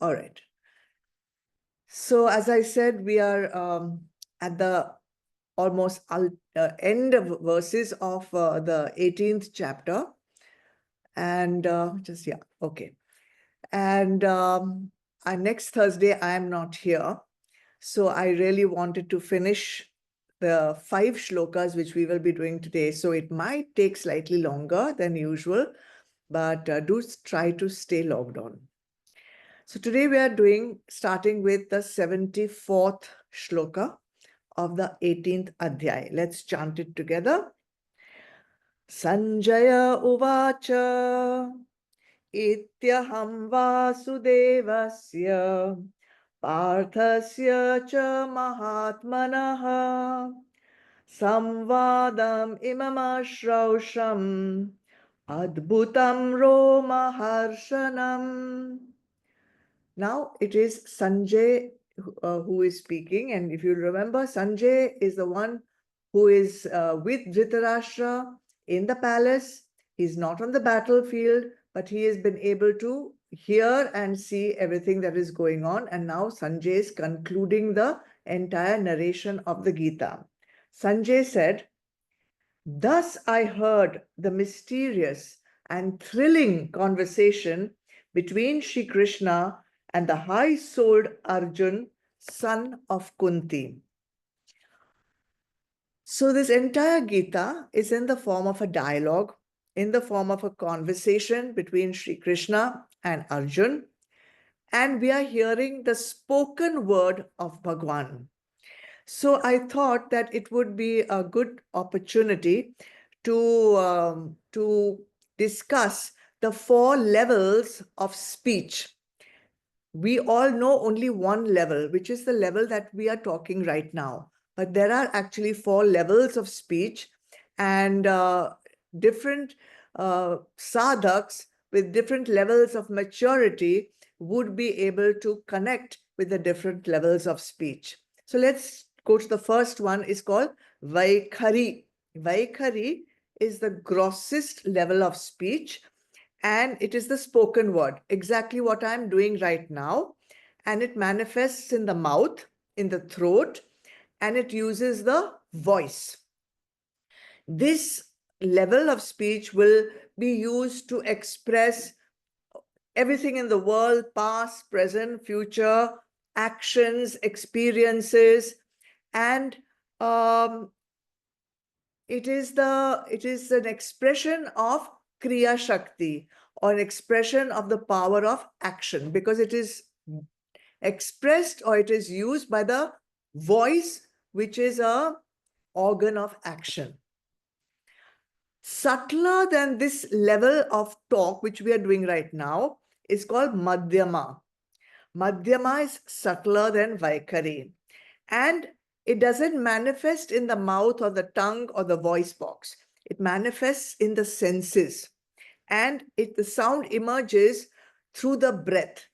All right. So as I said, we are at the almost end of verses of the 18th chapter. And okay. And next Thursday, I am not here. So I really wanted to finish the 5 shlokas which we will be doing today. So it might take slightly longer than usual, but do try to stay logged on. So today we are starting with the 74th shloka of the 18th adhyay. Let's chant it together. Sanjaya uvacha ityaham vasudevasya parthasya cha mahatmanaha samvadam imamashrawsham adbhutam romaharshanam. Now it is Sanjay who is speaking, and if you remember, Sanjay is the one who is with Dhritarashtra in the palace. He's not on the battlefield, but he has been able to hear and see everything that is going on. And now Sanjay is concluding the entire narration of the Gita. Sanjay said, "Thus I heard the mysterious and thrilling conversation between Shri Krishna and the high-souled Arjun, son of Kunti." So this entire Gita is in the form of a dialogue, in the form of a conversation between Shri Krishna and Arjun, and we are hearing the spoken word of Bhagwan. So I thought that it would be a good opportunity to discuss the 4 levels of speech. We all know only one level, which is the level that we are talking right now. But there are actually 4 levels of speech, and different sadhaks with different levels of maturity would be able to connect with the different levels of speech. So let's go to the first one. Is called Vaikhari. Vaikhari is the grossest level of speech, and it is the spoken word, exactly what I'm doing right now. And it manifests in the mouth, in the throat, and it uses the voice. This level of speech will be used to express everything in the world, past, present, future, actions, experiences, and it is an expression of Kriya Shakti, or an expression of the power of action, because it is expressed or it is used by the voice, which is a organ of action. Subtler than this level of talk, which we are doing right now, is called Madhyama. Madhyama is subtler than Vaikhari, and it doesn't manifest in the mouth or the tongue or the voice box. It manifests in the senses, and the sound emerges through the breath.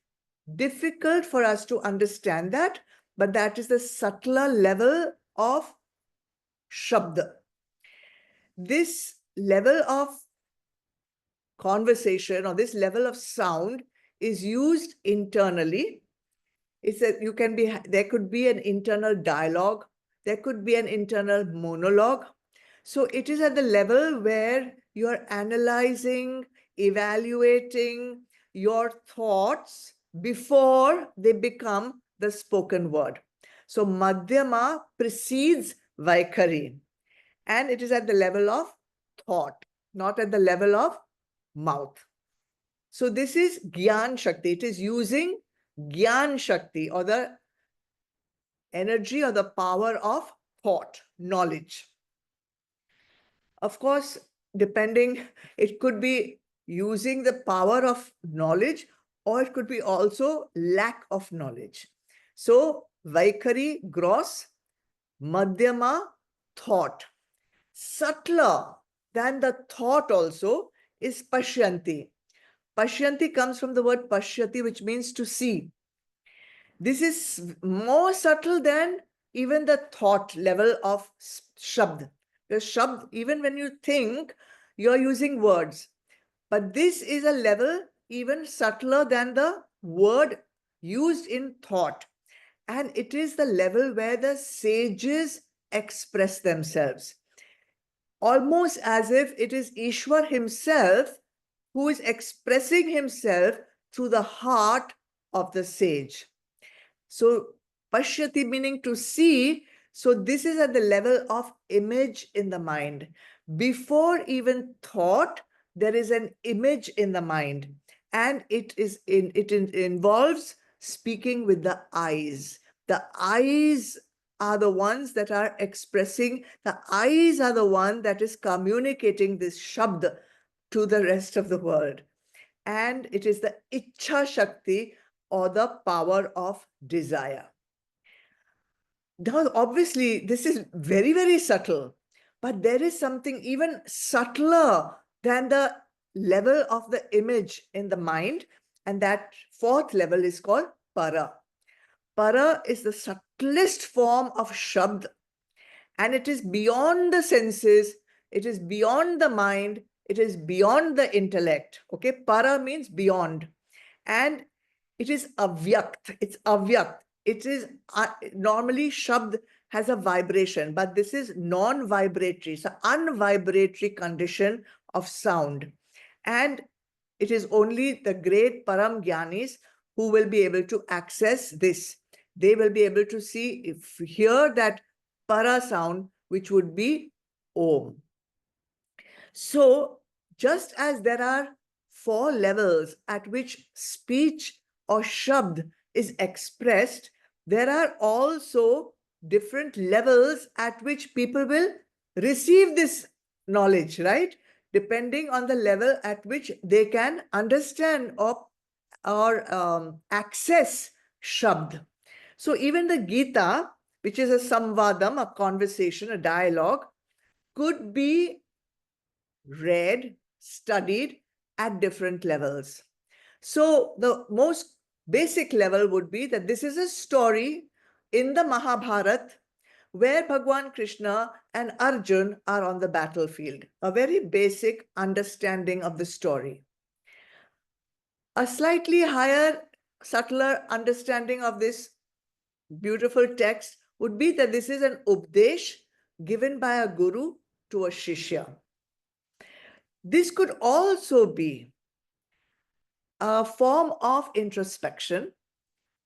Difficult for us to understand that, but that is the subtler level of Shabda. This level of conversation, or this level of sound, is used internally. There could be an internal dialogue, there could be an internal monologue. So it is at the level where you are analyzing, evaluating your thoughts before they become the spoken word. So Madhyama precedes Vaikhari, and it is at the level of thought, not at the level of mouth. So this is Gyan Shakti. It is using Gyan Shakti, or the energy or the power of thought, knowledge. Of course, depending, it could be using the power of knowledge, or it could be also lack of knowledge. So Vaikhari, gross; Madhyama, thought. Subtler than the thought also is Pashyanti. Pashyanti comes from the word Pashyati, which means to see. This is more subtle than even the thought level of Shabd. Because Shabd, even when you think, you're using words. But this is a level even subtler than the word used in thought. And it is the level where the sages express themselves, almost as if it is Ishwar himself who is expressing himself through the heart of the sage. So, pashyati meaning to see. So, this is at the level of image in the mind. Before even thought, there is an image in the mind, and it involves speaking with the eyes. The eyes are the ones that are expressing, the eyes are the one that is communicating this shabd to the rest of the world. And it is the Ichha Shakti, or the power of desire. Now, obviously, this is very, very subtle, but there is something even subtler than the level of the image in the mind, and that fourth level is called para. Para is the subtlest form of Shabd, and it is beyond the senses, it is beyond the mind, it is beyond the intellect. Okay, para means beyond, and it is avyakt. It's avyakt. It is normally Shabd has a vibration, but this is non-vibratory, so unvibratory condition of sound. And it is only the great Param Gyanis who will be able to access this. They will be able to see, if hear that para sound, which would be Om. So, just as there are four levels at which speech or shabd is expressed, there are also different levels at which people will receive this knowledge, right? Depending on the level at which they can understand or access shabd. So even the Gita, which is a samvadam, a conversation, a dialogue, could be read, studied at different levels. So the most basic level would be that this is a story in the Mahabharata where Bhagwan Krishna and Arjun are on the battlefield. A very basic understanding of the story. A slightly higher, subtler understanding of this beautiful text would be that this is an updesh given by a guru to a shishya. This could also be a form of introspection,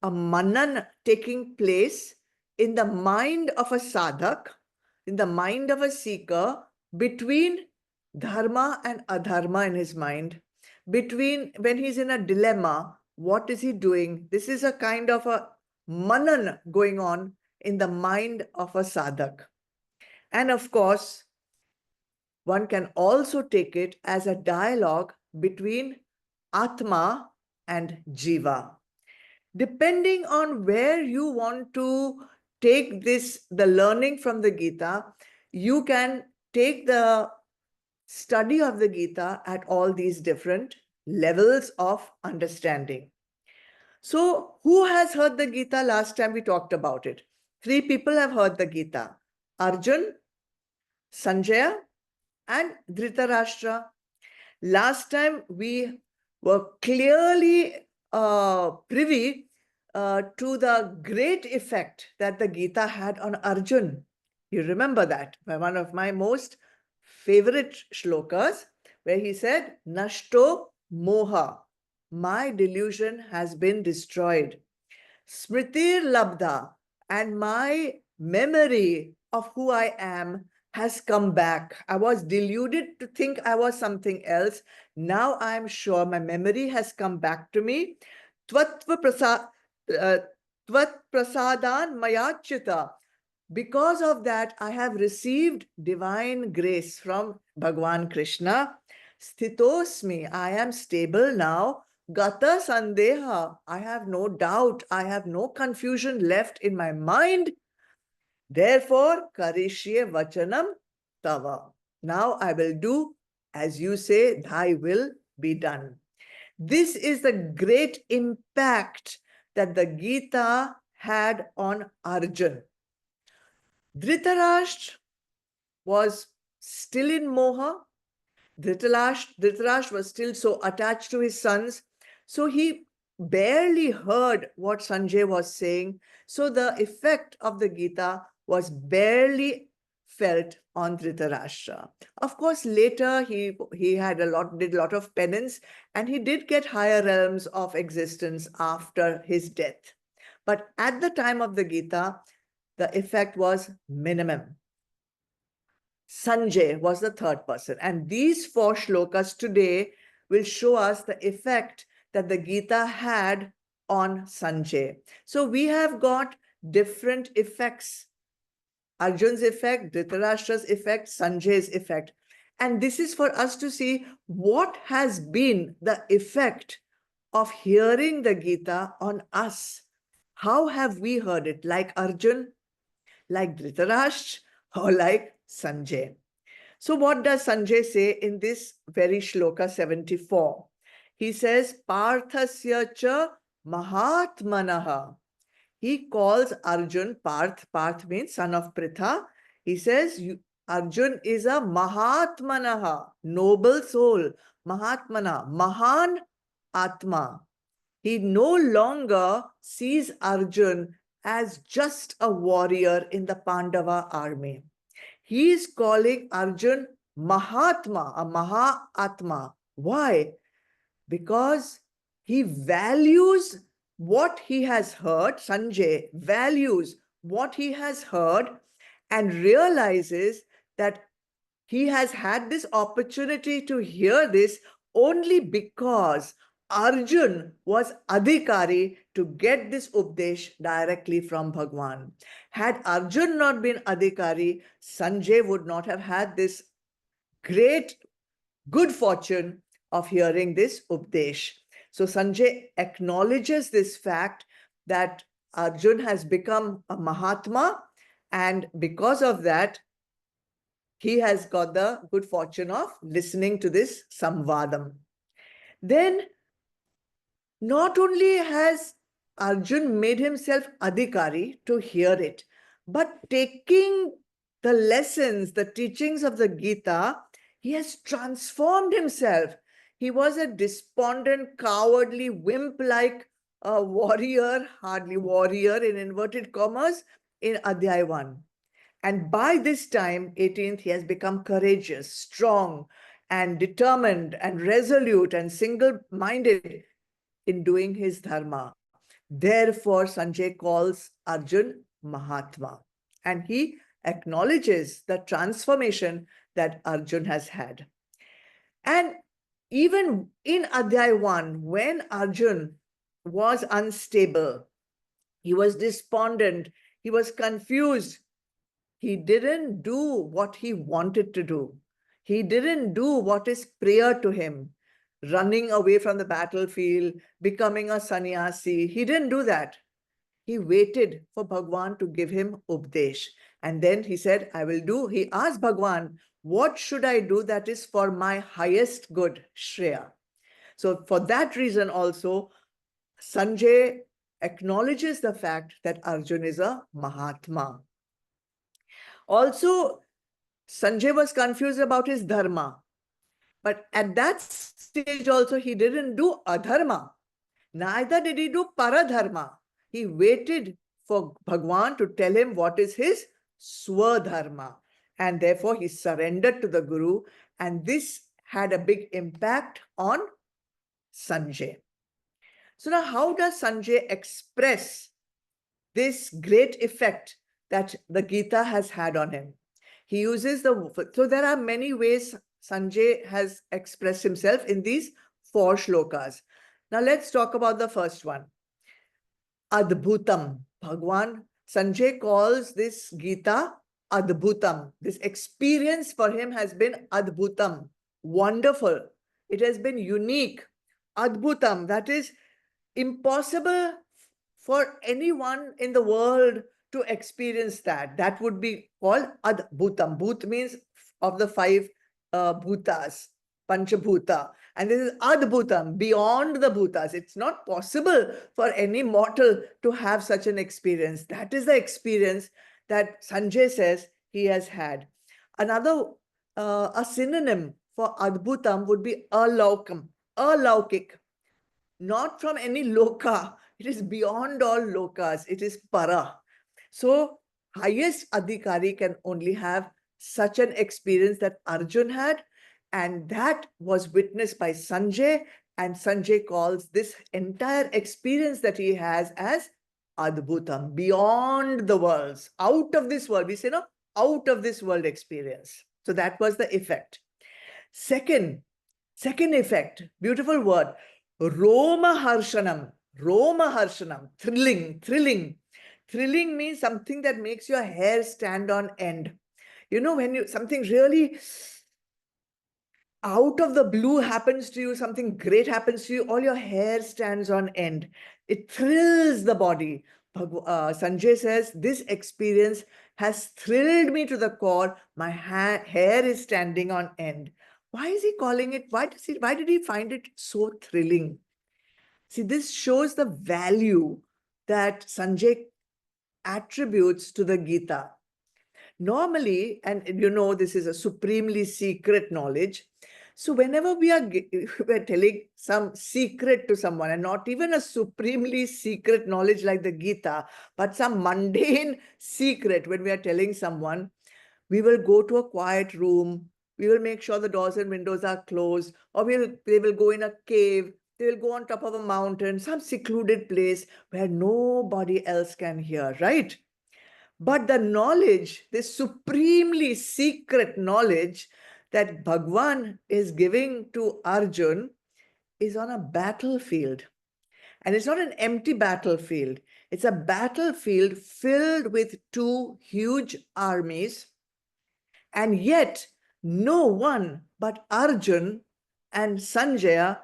a manan taking place in the mind of a sadhak, in the mind of a seeker, between dharma and adharma in his mind, between when he's in a dilemma, what is he doing? This is a kind of a manan going on in the mind of a sadhak. And of course, one can also take it as a dialogue between Atma and Jiva. Depending on where you want to take this, the learning from the Gita, you can take the study of the Gita at all these different levels of understanding. So, who has heard the Gita? Last time we talked about it. 3 people have heard the Gita: Arjun, Sanjaya, and Dhritarashtra. Last time we were clearly privy to the great effect that the Gita had on Arjun. You remember that, one of my most favorite shlokas, where he said, Nashto moha, my delusion has been destroyed. Smritir labdha, and my memory of who I am has come back. I was deluded to think I was something else. Now I'm sure my memory has come back to me. Tvatva prasadan mayachita. Because of that, I have received divine grace from Bhagwan Krishna. Sthitosmi, I am stable now. Gata sandeha, I have no doubt, I have no confusion left in my mind. Therefore, karishye vachanam tava. Now I will do as you say, thy will be done. This is the great impact that the Gita had on Arjun. Dhritarashtra was still in moha. Dhritarashtra was still so attached to his sons. So he barely heard what Sanjay was saying. So the effect of the Gita was barely felt on Dhritarashtra. Of course, later he had did a lot of penance, and he did get higher realms of existence after his death. But at the time of the Gita, the effect was minimum. Sanjay was the third person. And these four shlokas today will show us the effect that the Gita had on Sanjay. So we have got different effects: Arjun's effect, Dhritarashtra's effect, Sanjay's effect. And this is for us to see what has been the effect of hearing the Gita on us. How have we heard it? Like Arjun, like Dhritarashtra, or like Sanjay? So what does Sanjay say in this very shloka 74? He says, Parthasya cha Mahatmanaha. He calls Arjun Parth. Parth means son of Pritha. He says, Arjun is a Mahatmanaha, noble soul. Mahatmana, Mahan Atma. He no longer sees Arjun as just a warrior in the Pandava army. He is calling Arjun Mahatma, a Mahatma. Why? Because he values what he has heard. Sanjay values what he has heard and realizes that he has had this opportunity to hear this only because Arjun was adhikari to get this updesh directly from Bhagwan. Had Arjun not been adhikari, Sanjay would not have had this great good fortune of hearing this updesh. So Sanjay acknowledges this fact that Arjun has become a Mahatma, and because of that, he has got the good fortune of listening to this Samvadam. Then, not only has Arjun made himself adhikari to hear it, but taking the lessons, the teachings of the Gita, he has transformed himself. He was a despondent, cowardly, wimp-like warrior, hardly warrior in inverted commas, in Adhyay 1. And by this time, 18th, he has become courageous, strong, and determined, and resolute, and single-minded in doing his dharma. Therefore, Sanjay calls Arjun Mahatma, and he acknowledges the transformation that Arjun has had. And even in Adhyay 1, when Arjun was unstable, he was despondent, he was confused, he didn't do what he wanted to do. He didn't do what is prayer to him, running away from the battlefield, becoming a sannyasi. He didn't do that. He waited for Bhagwan to give him updesh. And then he said, I will do. He asked Bhagwan, what should I do that is for my highest good, Shreya? So for that reason also, Sanjay acknowledges the fact that Arjun is a Mahatma. Also, Sanjay was confused about his dharma. But at that stage also, he didn't do adharma. Neither did he do paradharma. He waited for Bhagwan to tell him what is his swadharma. And therefore, he surrendered to the Guru. And this had a big impact on Sanjay. So now, how does Sanjay express this great effect that the Gita has had on him? He uses so there are many ways Sanjay has expressed himself in these 4 shlokas. Now let's talk about the first one. Adbhutam. Bhagwan, Sanjay calls this Gita Adbhutam. This experience for him has been Adbhutam. Wonderful. It has been unique. Adbhutam, that is impossible for anyone in the world to experience that. That would be called Adbhutam. Bhut means of the 5 bhutas, Panchabhuta. And this is Adbhutam, beyond the bhutas. It's not possible for any mortal to have such an experience. That is the experience that Sanjay says he has had. Another, a synonym for Adbhutam would be Alaukam, alaukik. not from any loka. It is beyond all lokas. It is para. So highest adhikari can only have such an experience that Arjun had, and that was witnessed by Sanjay, and Sanjay calls this entire experience that he has as adbhutam, beyond the worlds, out of this world. We say, no, out of this world experience. So that was the effect. Second effect, beautiful word, Roma Harshanam. Roma Harshanam, thrilling, thrilling. Thrilling means something that makes your hair stand on end. You know, when you something really out of the blue happens to you, something great happens to you, all your hair stands on end. It thrills the body. Sanjay says, this experience has thrilled me to the core. My hair is standing on end. Why is he calling it? Why did he find it so thrilling? See, this shows the value that Sanjay attributes to the Gita. Normally, and you know, this is a supremely secret knowledge. So whenever we're telling some secret to someone, and not even a supremely secret knowledge like the Gita, but some mundane secret, when we are telling someone, we will go to a quiet room, we will make sure the doors and windows are closed, or they will go in a cave, they will go on top of a mountain, some secluded place where nobody else can hear, right? But the knowledge, this supremely secret knowledge that Bhagwan is giving to Arjun, is on a battlefield. And it's not an empty battlefield. It's a battlefield filled with two huge armies. And yet, no one but Arjun and Sanjaya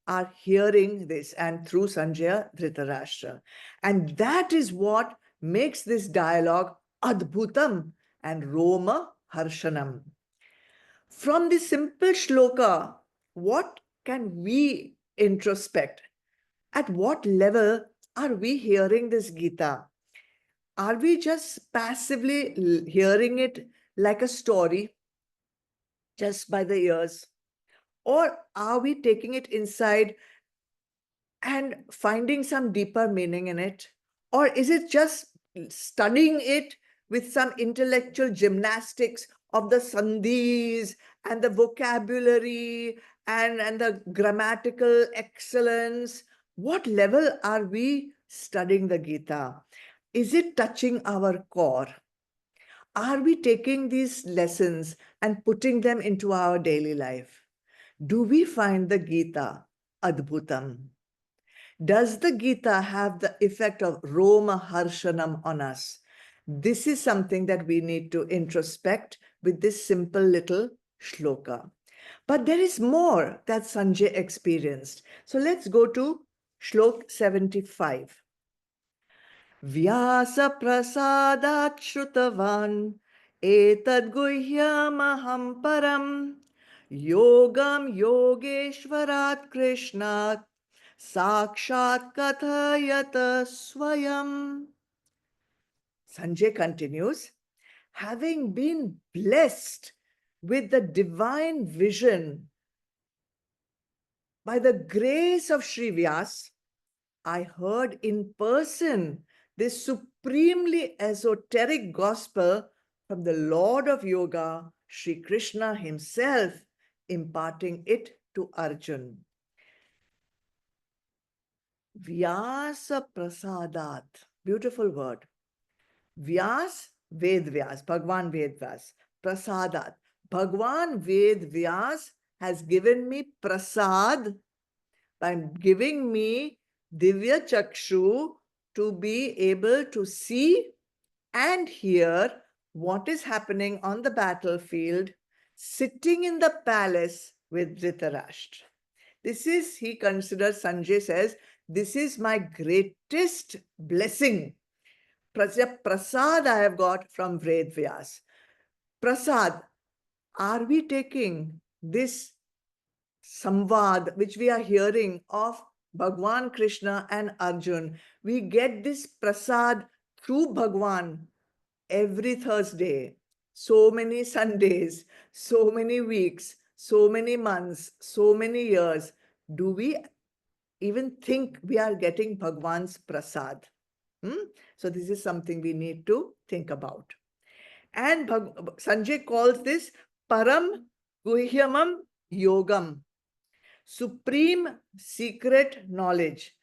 are hearing this, and through Sanjaya, Dhritarashtra. And that is what makes this dialogue Adbhutam and Roma Harshanam. From this simple shloka, what can we introspect? At what level are we hearing this Gita? Are we just passively hearing it like a story, just by the ears? Or are we taking it inside and finding some deeper meaning in it? Or is it just studying it with some intellectual gymnastics of the sandhis and the vocabulary and the grammatical excellence? What level are we studying the Gita? Is it touching our core? Are we taking these lessons and putting them into our daily life? Do we find the Gita adbhutam? Does the Gita have the effect of Roma Harshanam on us? This is something that we need to introspect with this simple little shloka. But there is more that Sanjay experienced. So let's go to Shlok 75. Vyasa prasadat shrutavan etad guhyamaham param yogam yogeshwarat krishnat sakshat kathayata swayam. Sanjay continues, having been blessed with the divine vision by the grace of Sri Vyas, I heard in person this supremely esoteric gospel from the Lord of Yoga, Sri Krishna himself, imparting it to Arjun. Vyasa prasadat, beautiful word. Vyas, Ved Vyas, Bhagwan Ved Vyas, prasadat. Bhagwan Ved Vyas has given me prasad by giving me Divya Chakshu to be able to see and hear what is happening on the battlefield, sitting in the palace with Dhritarashtra. This is, he considers, Sanjay says, this is my greatest blessing. Prasad I have got from Ved Vyas. Prasad, are we taking this samvad which we are hearing of Bhagwan Krishna and Arjun? We get this prasad through Bhagwan every Thursday, so many Sundays, so many weeks, so many months, so many years. Do we even think we are getting Bhagwan's prasad. So this is something we need to think about. And Sanjay calls this Param Guhyamam Yogam, supreme secret knowledge.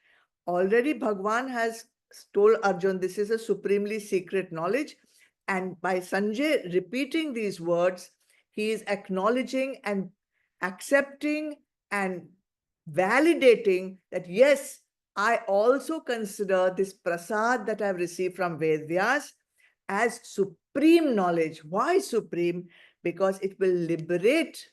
Already Bhagwan has told Arjun this is a supremely secret knowledge. And by Sanjay repeating these words, he is acknowledging and accepting and validating that, yes, I also consider this prasad that I've received from Ved Vyas as supreme knowledge. Why supreme? Because it will liberate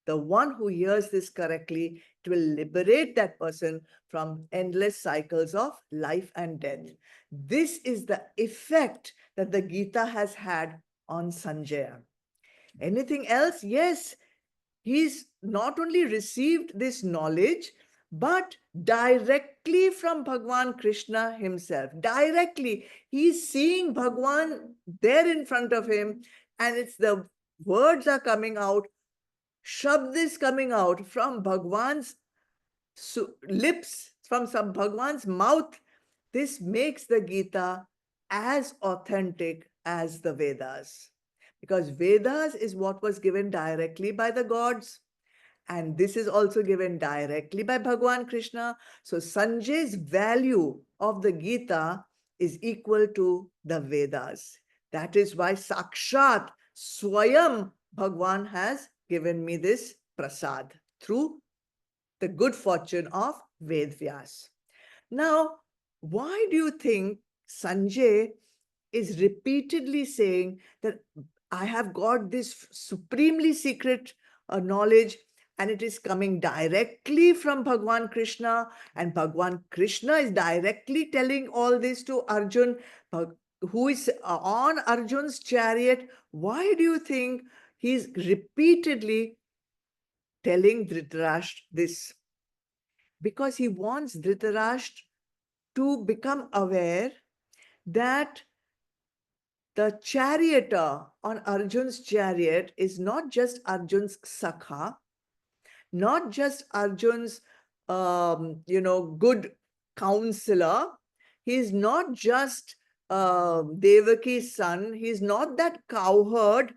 the one who hears this correctly. It will liberate that person from endless cycles of life and death. This is the effect that the Gita has had on Sanjaya. Anything else? Yes, he's not only received this knowledge, but directly from Bhagwan Krishna himself. Directly, he's seeing Bhagwan there in front of him, and it's the words are coming out, shabd is coming out from Bhagwan's lips, from some Bhagwan's mouth. This makes the Gita as authentic as the Vedas. Because Vedas is what was given directly by the gods. And this is also given directly by Bhagwan Krishna. So Sanjay's value of the Gita is equal to the Vedas. That is why Sakshat Swayam Bhagwan has given me this prasad through the good fortune of Ved Vyas. Now, why do you think Sanjay is repeatedly saying that I have got this supremely secret knowledge, and it is coming directly from Bhagwan Krishna, and Bhagwan Krishna is directly telling all this to Arjun, who is on Arjun's chariot? Why do you think he's repeatedly telling Dhritarashtra this? Because he wants Dhritarashtra to become aware that the charioteer on Arjun's chariot is not just Arjun's Sakha, not just Arjun's, good counselor. He's not just Devaki's son. He's not that cowherd.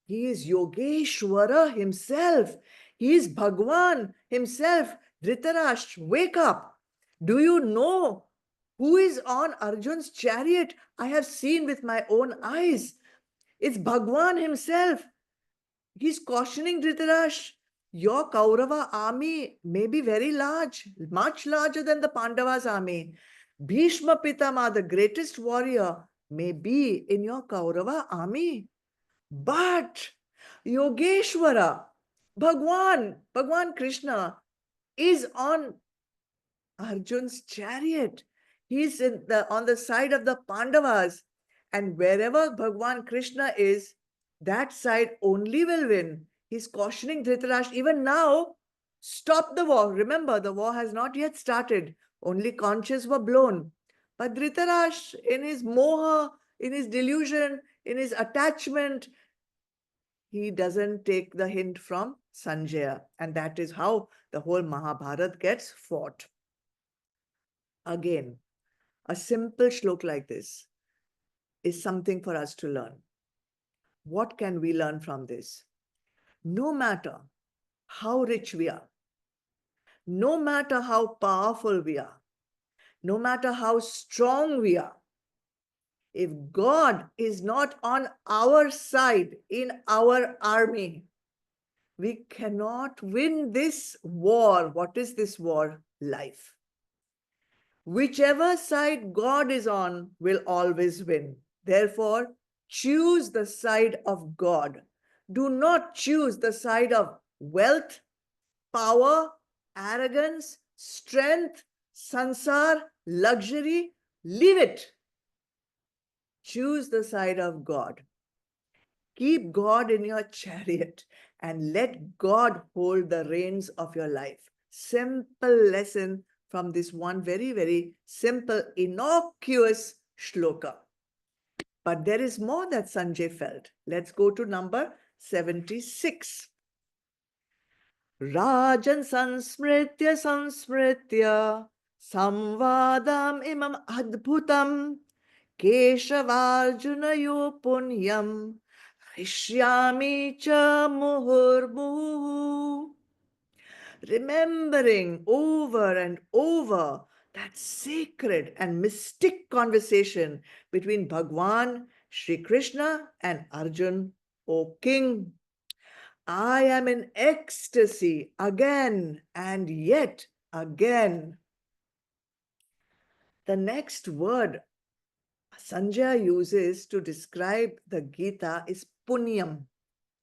He is Yogeshwara himself. He is Bhagwan himself. Dhritarashtra, wake up. Do you know who is on Arjun's chariot? I have seen with my own eyes. It's Bhagwan himself. He's cautioning Dhritarashtra. Your Kaurava army may be very large, much larger than the Pandavas' army. Bhishma Pitama, the greatest warrior, may be in your Kaurava army. But Yogeshwara, Bhagwan Krishna, is on Arjun's chariot. He's on the side of the Pandavas. And wherever Bhagwan Krishna is, that side only will win. He's cautioning Dhritarashtra, even now, stop the war. Remember, the war has not yet started. Only conches were blown. But Dhritarashtra, in his moha, in his delusion, in his attachment, he doesn't take the hint from Sanjaya. And that is how the whole Mahabharata gets fought. Again, a simple shlok like this is something for us to learn. What can we learn from this? No matter how rich we are, no matter how powerful we are, no matter how strong we are, if God is not on our side in our army, we cannot win this war. What is this war? Life. Whichever side God is on will always win. Therefore, choose the side of God. Do not choose the side of wealth, power, arrogance, strength, sansar, luxury. Leave it. Choose the side of God. Keep God in your chariot and let God hold the reins of your life. Simple lesson from this one very, very simple, innocuous shloka. But there is more that Sanjay felt. Let's go to number 76. Rajan sansmritya sansmritya samvadam imam adbhutam keshavarjunayo punyam rishyami cha muhurmuhu. Remembering over and over that sacred and mystic conversation between Bhagwan, Sri Krishna, and Arjun, O king. I am in ecstasy again and yet again. The next word Sanjaya uses to describe the Gita is punyam,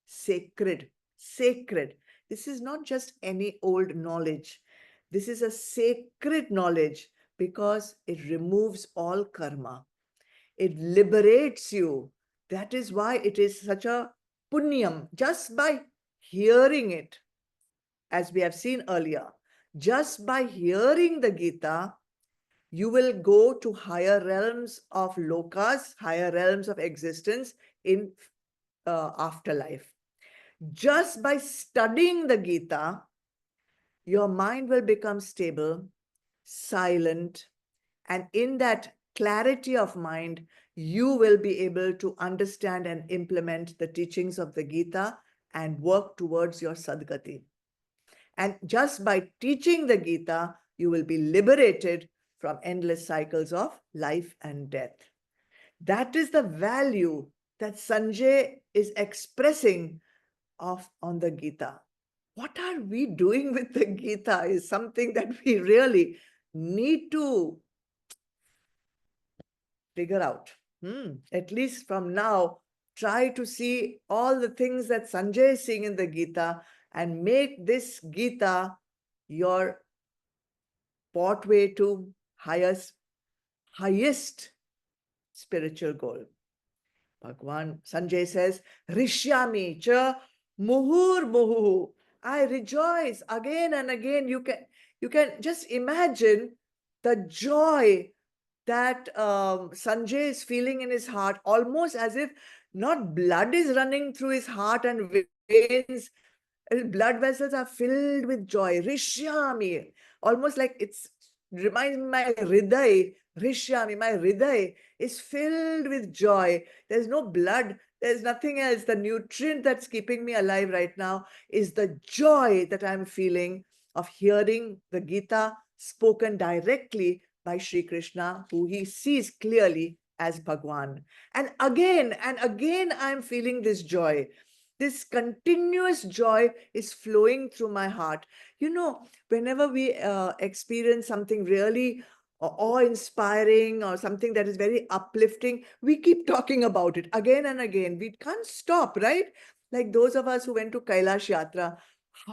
sacred, sacred. This is not just any old knowledge. This is a sacred knowledge because it removes all karma. It liberates you. That is why it is such a punyam. Just by hearing it, as we have seen earlier, just by hearing the Gita, you will go to higher realms of lokas, higher realms of existence in afterlife. Just by studying the Gita, your mind will become stable, silent, and in that clarity of mind, you will be able to understand and implement the teachings of the Gita and work towards your Sadgati. And just by teaching the Gita, you will be liberated from endless cycles of life and death. That is the value that Sanjay is expressing on the Gita. What are we doing with the Gita is something that we really need to figure out. At least from now, try to see all the things that Sanjay is seeing in the Gita and make this Gita your pathway to highest spiritual goal. Bhagwan Sanjay says, Rishyami cha muhur muhu. I rejoice again and again. You can just imagine the joy that Sanjay is feeling in his heart, almost as if not blood is running through his heart and veins. Blood vessels are filled with joy. Rishyami, almost like it's reminds me my hriday. Rishyami, my hriday is filled with joy. There's no blood. There's nothing else. The nutrient that's keeping me alive right now is the joy that I'm feeling of hearing the Gita spoken directly by Sri Krishna, who he sees clearly as Bhagwan. And again, I'm feeling this joy. This continuous joy is flowing through my heart. You know, whenever we experience something really awe-inspiring or something that is very uplifting, we keep talking about it again and again. We can't stop, right? Like those of us who went to Kailash Yatra,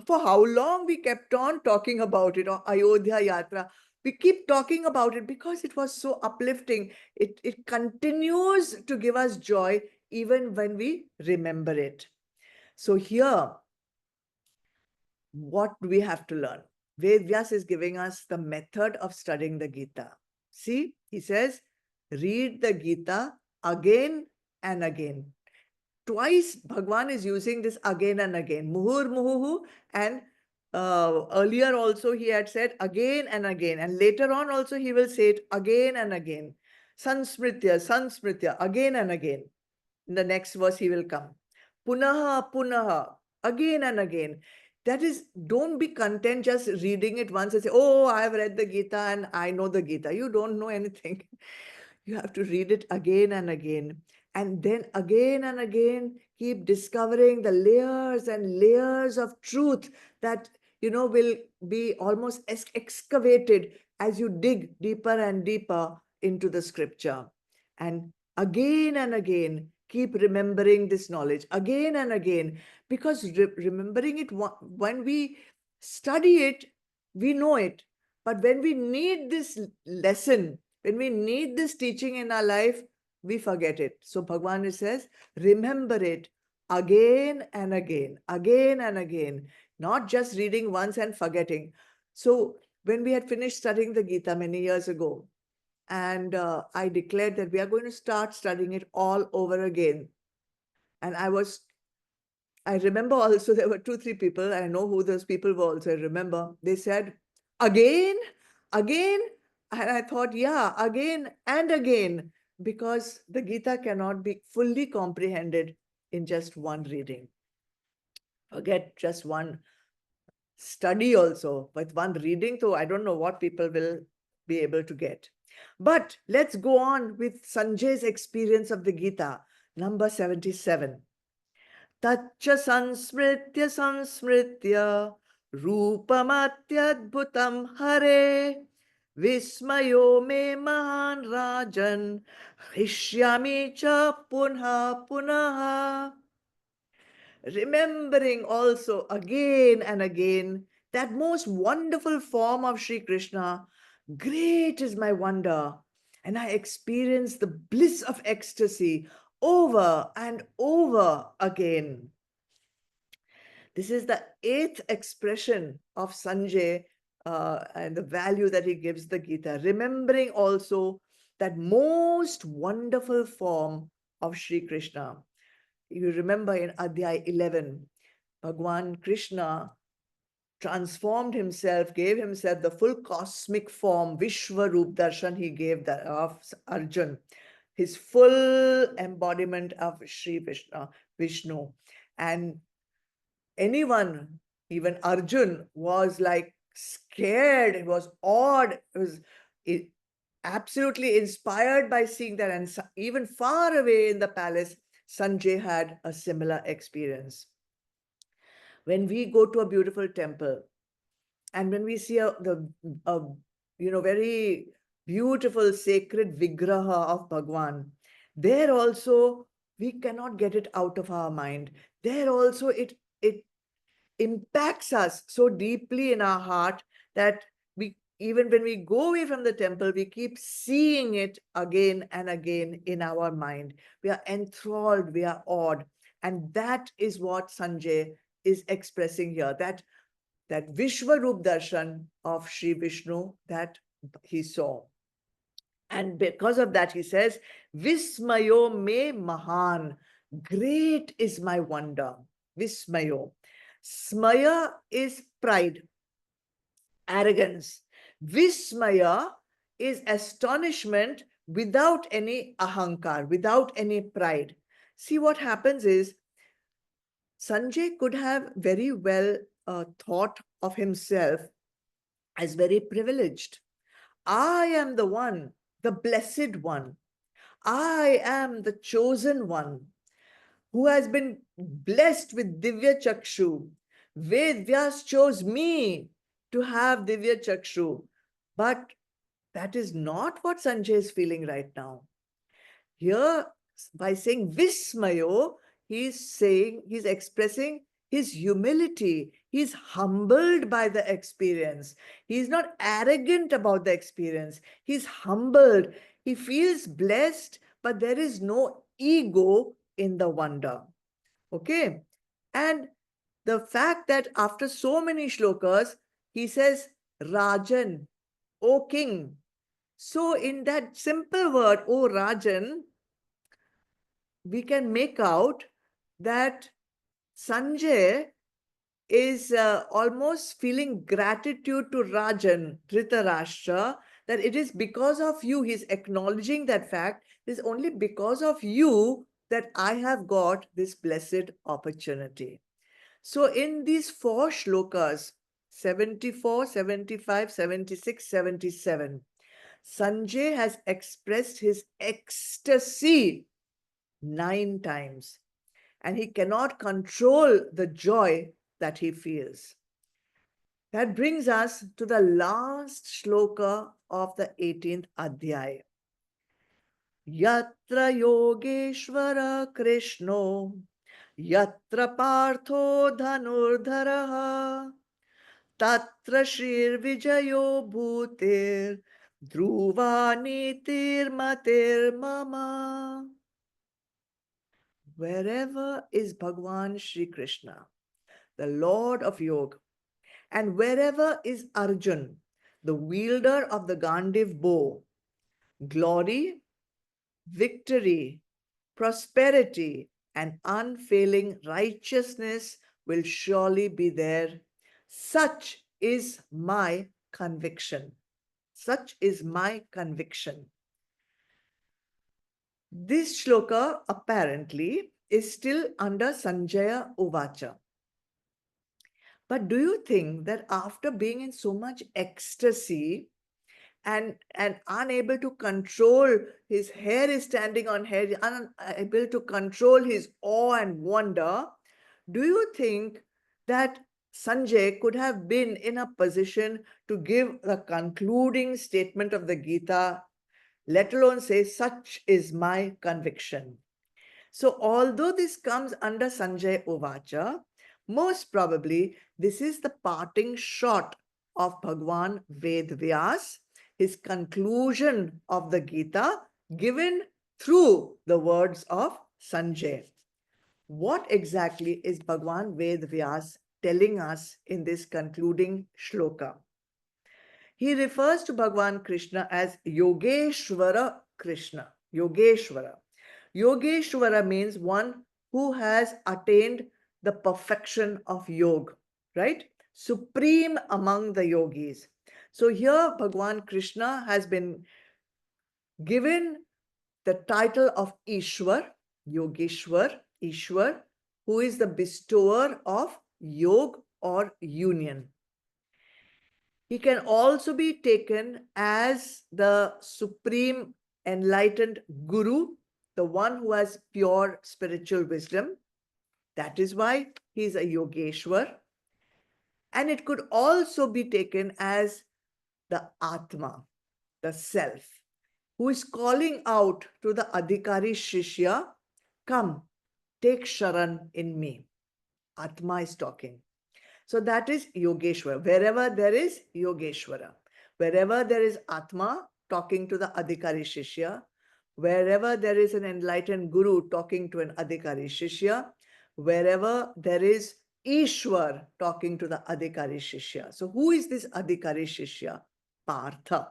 for how long we kept on talking about it, or Ayodhya Yatra. We keep talking about it because it was so uplifting. It continues to give us joy even when we remember it. So here, what do we have to learn? Ved Vyas is giving us the method of studying the Gita. See, he says, read the Gita again and again. Twice Bhagwan is using this again and again. Muhur muhuhu, and earlier also he had said again and again. And later on also he will say it again and again. Sansmritya, sansmritya, again and again. In the next verse he will come. Punaha, punaha, again and again. That is, don't be content just reading it once and say, oh, I have read the Gita and I know the Gita. You don't know anything. You have to read it again and again. And then again and again, keep discovering the layers and layers of truth that, will be almost excavated as you dig deeper and deeper into the scripture. And again, keep remembering this knowledge again and again, because remembering it, when we study it, we know it. But when we need this lesson, when we need this teaching in our life, we forget it. So Bhagwan says, remember it again and again, not just reading once and forgetting. So when we had finished studying the Gita many years ago, and I declared that we are going to start studying it all over again. And I was I remember also there were 2, 3 people, I know who those people were also, I remember, they said, again, again, and I thought, yeah, again and again, because the Gita cannot be fully comprehended in just one reading. Forget just one study also, with one reading, so I don't know what people will be able to get. But let's go on with Sanjay's experience of the Gita, number 77. Taccha sansmritya sansmritya rupamatyadbhutam hare vismayo me mahan rajan hishyami cha punha punaha. Remembering also again and again that most wonderful form of Sri Krishna, great is my wonder, and I experience the bliss of ecstasy over and over again. This is the 8th expression of Sanjay and the value that he gives the Gita, remembering also that most wonderful form of Sri Krishna. You remember in Adhyay 11, Bhagwan Krishna transformed himself, gave himself the full cosmic form, Vishwarup Darshan he gave of Arjun, his full embodiment of Sri Vishnu. And anyone, even Arjun, was like scared, it was awed, it was absolutely inspired by seeing that. And even far away in the palace, Sanjay had a similar experience. When we go to a beautiful temple and when we see a very beautiful sacred vigraha of Bhagwan, there also we cannot get it out of our mind. There also it impacts us so deeply in our heart that we, even when we go away from the temple, we keep seeing it again and again in our mind. We are enthralled, we are awed. And that is what Sanjay is expressing here, that Vishwarup Darshan of Sri Vishnu that he saw. And because of that, he says, Vismayo me mahan, great is my wonder. Vismayo. Smaya is pride, arrogance. Vismaya is astonishment without any ahankar, without any pride. See, what happens is Sanjay could have very well thought of himself as very privileged. I am the one, the blessed one. I am the chosen one who has been blessed with Divya Chakshu. Ved Vyas chose me to have Divya Chakshu. But that is not what Sanjay is feeling right now. Here, by saying Vismayo, he's expressing his humility. He's humbled by the experience. He's not arrogant about the experience. He's humbled. He feels blessed, but there is no ego in the wonder. Okay. And the fact that after so many shlokas, he says, Rajan, O king. So in that simple word, O Rajan, we can make out that Sanjay is almost feeling gratitude to Rajan, Dhritarashtra, that it is because of you, he's acknowledging that fact, it is only because of you that I have got this blessed opportunity. So in these 4 shlokas, 74, 75, 76, 77, Sanjay has expressed his ecstasy 9 times, and he cannot control the joy that he feels. That brings us to the last shloka of the 18th Adhyay. Yatra Yogeshwara Krishno, Yatra Partho Dhanurdharaha, Tatra Shrir Vijayo Bhutir, Dhruva Nitir Matir Mama. Wherever is Bhagwan Shri Krishna, the Lord of Yoga, and wherever is Arjun, the wielder of the Gandiv bow, glory, victory, prosperity, and unfailing righteousness will surely be there. Such is my conviction. Such is my conviction. This shloka apparently is still under Sanjaya Uvacha. But do you think that after being in so much ecstasy and unable to control, his hair is standing on head, unable to control his awe and wonder, do you think that Sanjay could have been in a position to give the concluding statement of the Gita, let alone say, such is my conviction? So, although this comes under Sanjay Uvacha, most probably this is the parting shot of Bhagwan Ved Vyas, his conclusion of the Gita given through the words of Sanjay. What exactly is Bhagwan Ved Vyas telling us in this concluding shloka? He refers to Bhagwan Krishna as Yogeshwara Krishna. Yogeshwara. Yogeshwara means one who has attained the perfection of yoga, right? Supreme among the yogis. So here Bhagwan Krishna has been given the title of Ishwar, Yogeshwar, Ishwar, who is the bestower of yoga or union. He can also be taken as the supreme enlightened guru, the one who has pure spiritual wisdom. That is why he is a Yogeshwar. And it could also be taken as the Atma, the self, who is calling out to the Adhikari Shishya, come, take Sharan in me. Atma is talking. So that is Yogeshwara. Wherever there is Yogeshwara, wherever there is Atma talking to the Adhikari Shishya, wherever there is an enlightened Guru talking to an Adhikari Shishya, wherever there is Ishwar talking to the Adhikari Shishya. So who is this Adhikari Shishya? Partha,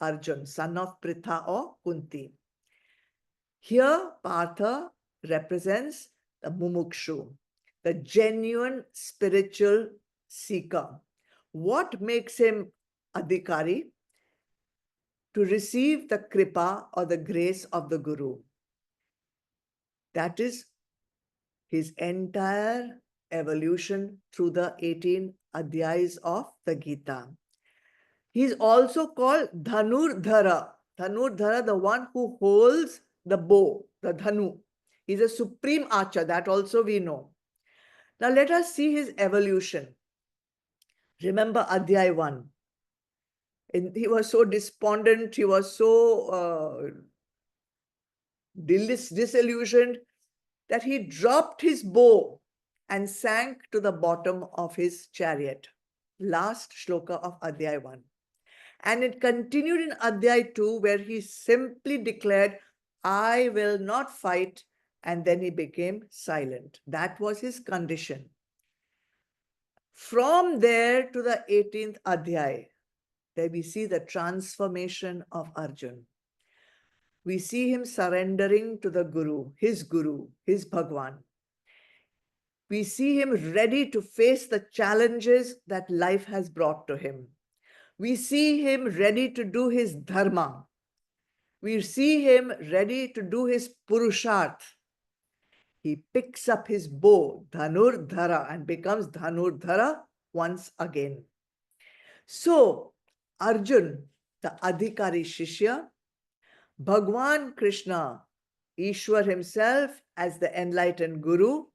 Arjun, son of Pritha or Kunti. Here, Partha represents the mumukshu, the genuine spiritual seeker. What makes him adhikari? To receive the kripa or the grace of the Guru. That is his entire evolution through the 18 adhyayas of the Gita. He is also called Dhanurdhara. Dhanurdhara, the one who holds the bow, the Dhanu. He's a supreme archer, that also we know. Now let us see his evolution. Remember Adhyay 1. He was so despondent, he was so disillusioned that he dropped his bow and sank to the bottom of his chariot. Last shloka of Adhyay 1. And it continued in Adhyay 2, where he simply declared, I will not fight, and then he became silent. That was his condition. From there to the 18th Adhyay, there we see the transformation of Arjun. We see him surrendering to the Guru, his Bhagwan. We see him ready to face the challenges that life has brought to him. We see him ready to do his dharma. We see him ready to do his purusharth. He picks up his bow, Dhanurdhara, and becomes Dhanurdhara once again. So, Arjun, the Adhikari Shishya, Bhagwan Krishna, Ishwar himself as the enlightened Guru,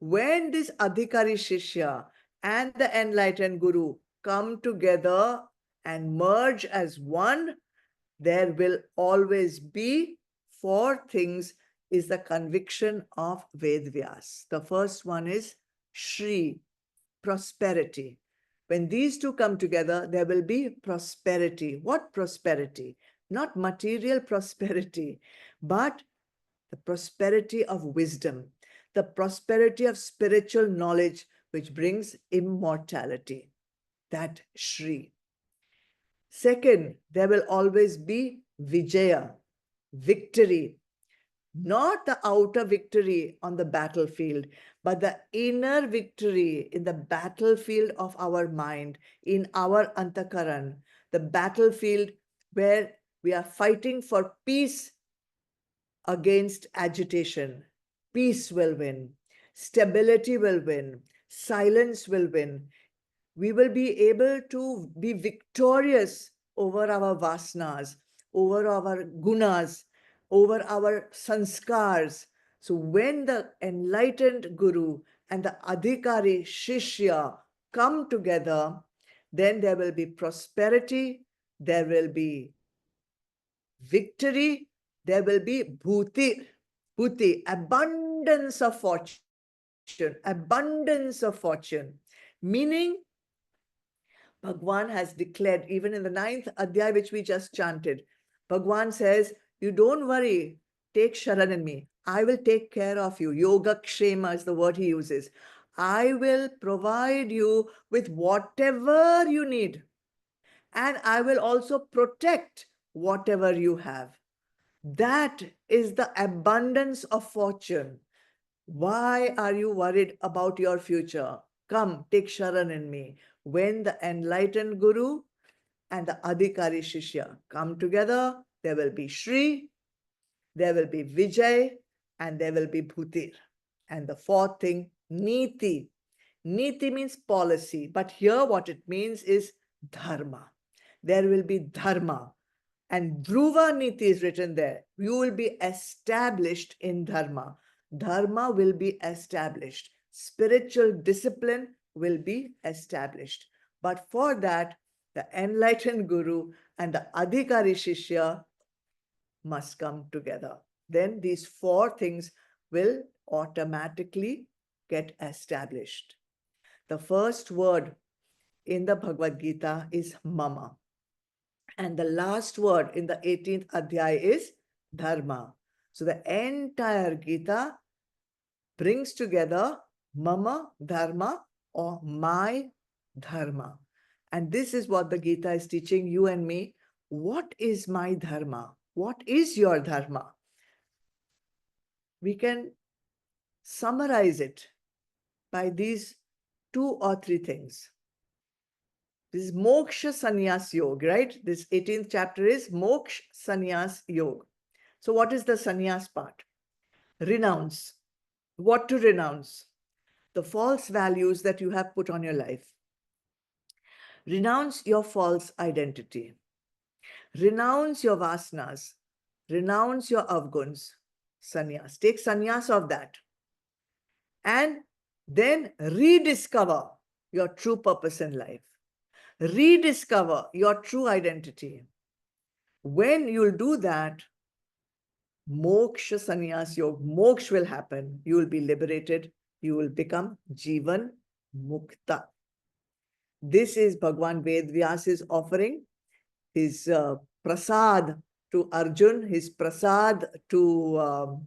when this Adhikari Shishya and the enlightened Guru come together and merge as one, there will always be four things is the conviction of Ved Vyas. The first one is Shri, prosperity. When these two come together, there will be prosperity. What prosperity? Not material prosperity, but the prosperity of wisdom, the prosperity of spiritual knowledge, which brings immortality. That Shri. Second, there will always be Vijaya, victory. not the outer victory on the battlefield, but the inner victory in the battlefield of our mind, in our antakaran, the battlefield where we are fighting for peace against agitation. Peace will win, stability will win, silence will win. We will be able to be victorious over our vasanas, over our gunas, over our sanskars. So when the enlightened guru and the adhikari shishya come together, then there will be prosperity, there will be victory, there will be bhuti, abundance of fortune, abundance of fortune. Meaning, Bhagwan has declared, even in the 9th Adhyay, which we just chanted, Bhagwan says, you don't worry, take Sharan in me. I will take care of you. Yoga Kshema is the word he uses. I will provide you with whatever you need. And I will also protect whatever you have. That is the abundance of fortune. Why are you worried about your future? Come, take Sharan in me. When the enlightened Guru and the Adhikari Shishya come together, there will be Shri, there will be Vijay, and there will be Bhutir. And the fourth thing, Niti. Niti means policy, but here what it means is Dharma. There will be Dharma. And Dhruva Niti is written there. You will be established in Dharma. Dharma will be established. Spiritual discipline will be established. But for that, the enlightened Guru and the Adhikari Shishya must come together. Then these four things will automatically get established. The first word in the Bhagavad Gita is Mama. And the last word in the 18th Adhyay is Dharma. So the entire Gita brings together Mama Dharma or my Dharma. And this is what the Gita is teaching you and me. What is my Dharma? What is your Dharma? We can summarize it by these two or three things. This is Moksha Sannyas Yoga, right? This 18th chapter is Moksha Sannyas Yoga. So what is the sannyas part? Renounce. What to renounce? The false values that you have put on your life. Renounce your false identity. Renounce your vasanas. Renounce your avguns. Sannyas. Take sannyas of that. And then rediscover your true purpose in life. Rediscover your true identity. When you'll do that, Moksha Sannyas Yoga, moksha will happen. You will be liberated. You will become Jivan Mukta. This is Bhagwan Ved Vyas is offering his prasad to Arjun, his prasad to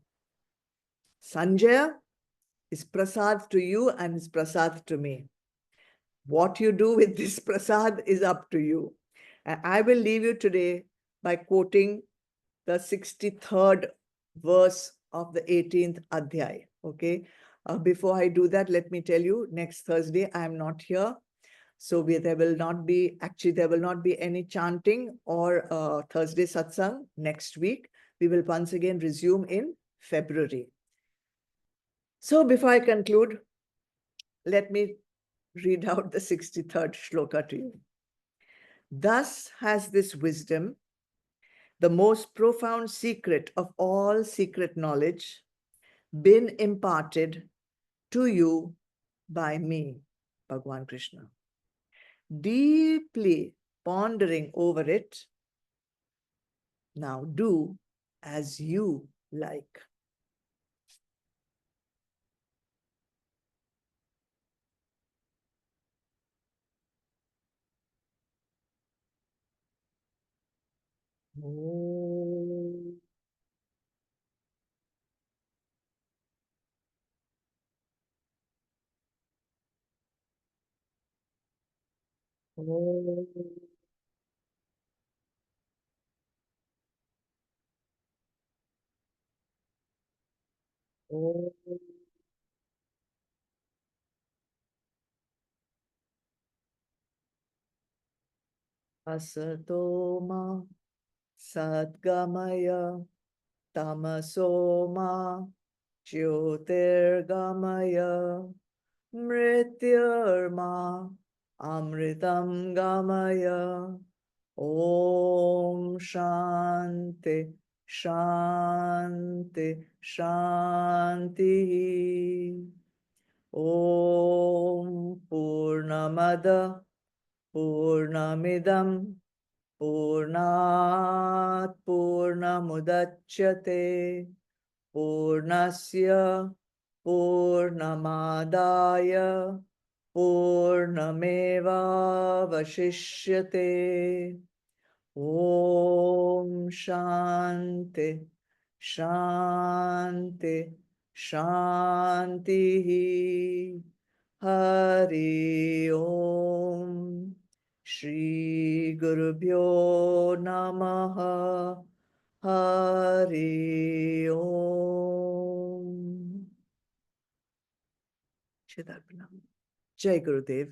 Sanjaya, his prasad to you, and his prasad to me. What you do with this prasad is up to you. And I will leave you today by quoting the 63rd verse of the 18th Adhyay. Okay. Before I do that, let me tell you, next Thursday, I am not here. So there will not be any chanting or Thursday satsang next week. We will once again resume in February. So before I conclude, let me read out the 63rd shloka to you. Thus has this wisdom, the most profound secret of all secret knowledge, been imparted to you by me, Bhagwan Krishna. Deeply pondering over it, now do as you like. Om. Om. Om Asatoma Sadgamaya Tamasoma Jyotirgamaya Mrityurma Amritam Gamaya. Om Shanti Shanti Shanti. Om Purnamada Purnamidam Purnat Purnamudachyate Purnasya Purnamadaya Purnameva Vashishyate. Om Shanti Shanti Shanti. Hari Om. Shri Gurubhyo Namaha. Hari Om. Chidarpanam. Jai Gurudev.